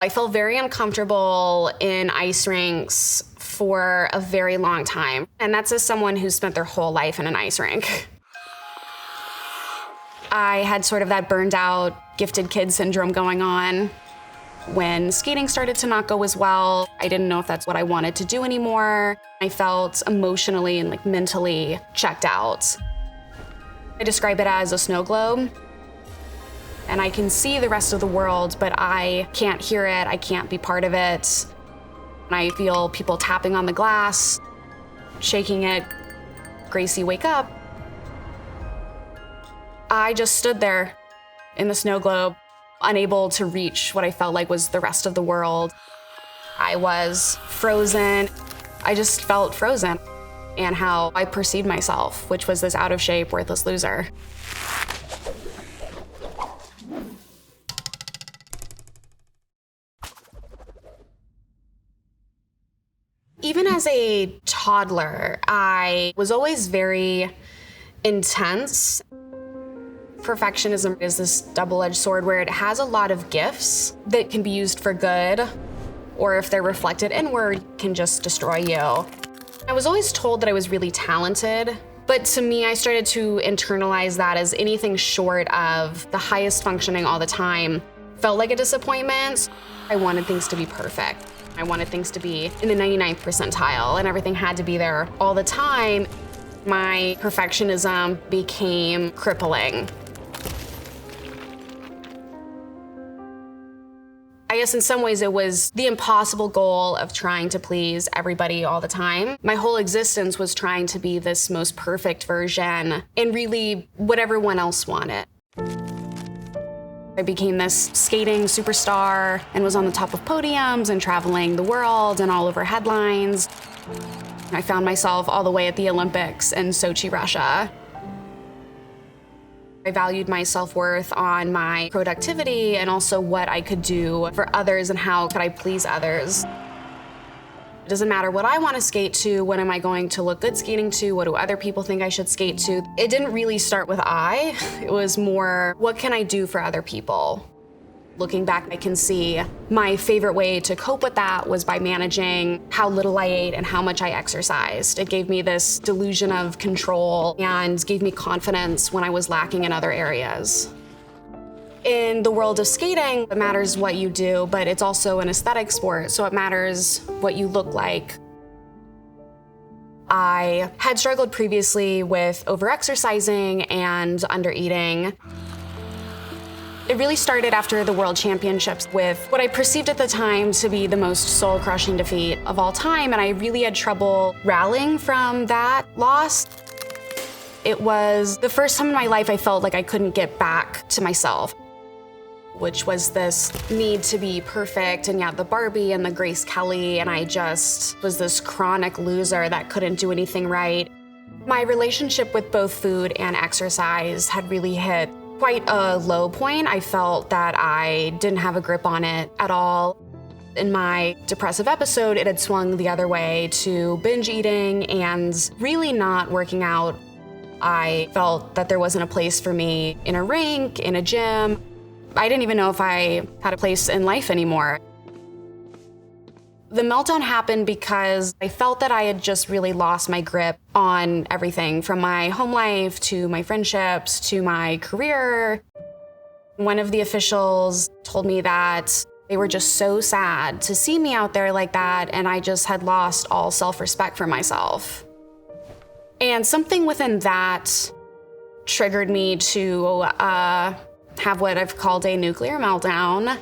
I felt very uncomfortable in ice rinks for a very long time. And that's as someone who's spent their whole life in an ice rink. I had sort of that burned out, gifted kid syndrome going on. When skating started to not go as well, I didn't know if that's what I wanted to do anymore. I felt emotionally and mentally checked out. I describe it as a snow globe. And I can see the rest of the world, but I can't hear it, I can't be part of it. And I feel people tapping on the glass, shaking it. Gracie, wake up. I just stood there in the snow globe, unable to reach what I felt like was the rest of the world. I was frozen. I just felt frozen, and how I perceived myself, which was this out of shape, worthless loser. Even as a toddler, I was always very intense. Perfectionism is this double-edged sword where it has a lot of gifts that can be used for good, or if they're reflected inward, can just destroy you. I was always told that I was really talented, but to me, I started to internalize that as anything short of the highest functioning all the time felt like a disappointment. I wanted things to be perfect. I wanted things to be in the 99th percentile, and everything had to be there all the time. My perfectionism became crippling. I guess in some ways it was the impossible goal of trying to please everybody all the time. My whole existence was trying to be this most perfect version and really what everyone else wanted. I became this skating superstar and was on the top of podiums and traveling the world and all over headlines. I found myself all the way at the Olympics in Sochi, Russia. I valued my self-worth on my productivity and also what I could do for others and how could I please others. It doesn't matter what I want to skate to, what am I going to look good skating to, what do other people think I should skate to. It didn't really start with I, it was more, what can I do for other people? Looking back, I can see my favorite way to cope with that was by managing how little I ate and how much I exercised. It gave me this delusion of control and gave me confidence when I was lacking in other areas. In the world of skating, it matters what you do, but it's also an aesthetic sport, so it matters what you look like. I had struggled previously with overexercising and undereating. It really started after the World Championships with what I perceived at the time to be the most soul-crushing defeat of all time, and I really had trouble rallying from that loss. It was the first time in my life I felt like I couldn't get back to myself, which was this need to be perfect, and the Barbie and the Grace Kelly, and I just was this chronic loser that couldn't do anything right. My relationship with both food and exercise had really hit quite a low point. I felt that I didn't have a grip on it at all. In my depressive episode, it had swung the other way to binge eating and really not working out. I felt that there wasn't a place for me in a rink, in a gym. I didn't even know if I had a place in life anymore. The meltdown happened because I felt that I had just really lost my grip on everything, from my home life to my friendships to my career. One of the officials told me that they were just so sad to see me out there like that, and I just had lost all self-respect for myself. And something within that triggered me to have what I've called a nuclear meltdown.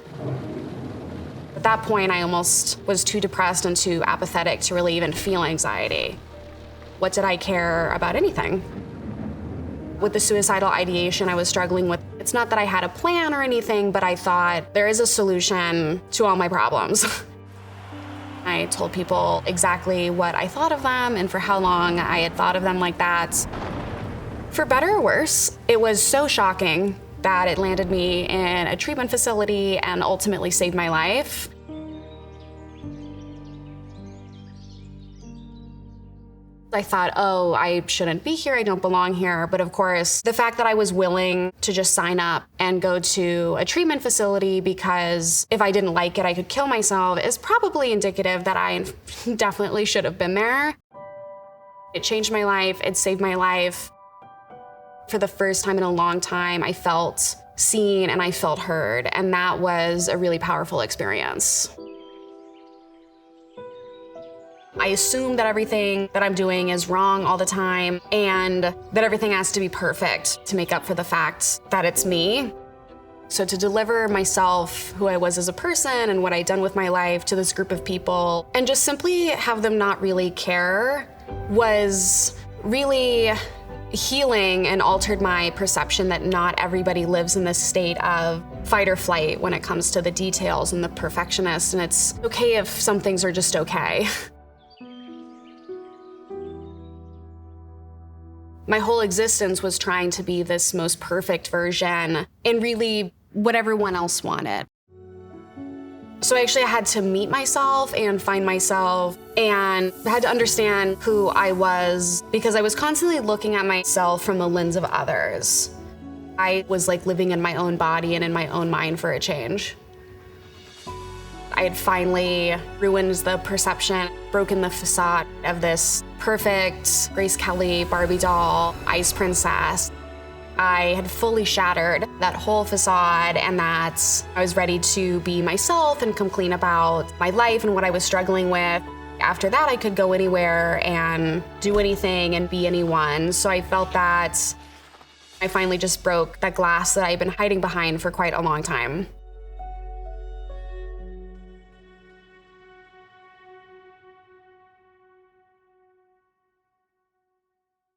At that point, I almost was too depressed and too apathetic to really even feel anxiety. What did I care about anything? With the suicidal ideation I was struggling with, it's not that I had a plan or anything, but I thought there is a solution to all my problems. I told people exactly what I thought of them and for how long I had thought of them like that. For better or worse, it was so shocking that it landed me in a treatment facility and ultimately saved my life. I thought, oh, I shouldn't be here, I don't belong here. But of course, the fact that I was willing to just sign up and go to a treatment facility because if I didn't like it, I could kill myself is probably indicative that I definitely should have been there. It changed my life, it saved my life. For the first time in a long time, I felt seen and I felt heard, and that was a really powerful experience. I assume that everything that I'm doing is wrong all the time and that everything has to be perfect to make up for the fact that it's me. So to deliver myself, who I was as a person and what I'd done with my life to this group of people and just simply have them not really care was really healing and altered my perception that not everybody lives in this state of fight or flight when it comes to the details and the perfectionist, and it's okay if some things are just okay. My whole existence was trying to be this most perfect version and really what everyone else wanted. So I actually had to meet myself and find myself and I had to understand who I was because I was constantly looking at myself from the lens of others. I was like living in my own body and in my own mind for a change. I had finally ruined the perception, broken the facade of this perfect Grace Kelly Barbie doll, ice princess. I had fully shattered that whole facade and that I was ready to be myself and come clean about my life and what I was struggling with. After that, I could go anywhere and do anything and be anyone. So I felt that I finally just broke that glass that I'd been hiding behind for quite a long time.